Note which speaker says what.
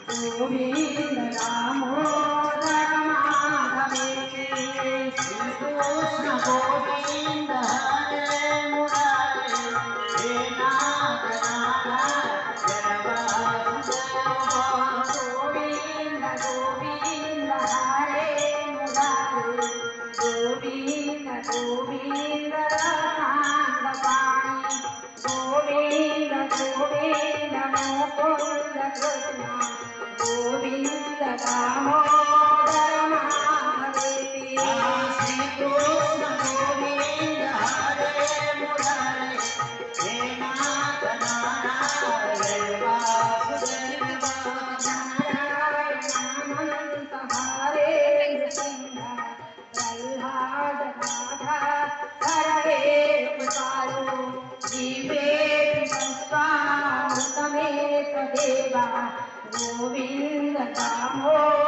Speaker 1: गोविंद दामोदर माधव श्री कृष्ण गोविंद हरे मुरारे हे नाथ नारायण गोविंद गोविंद हरे मुरारे गोविंद गोविंद रमानंद पाणी गोविंद गोविंद मुकुंद कृष्ण गोविंद दामोदर माधव श्री कृष्ण गोविंद हरे मुरारे हे नाथ नारायण वासुदेव नारायण अनंत हरे सिंह प्रह्लाद राधा हरे पुकारो जीवे स्वामृतमेत देवा गोविंद दामोदर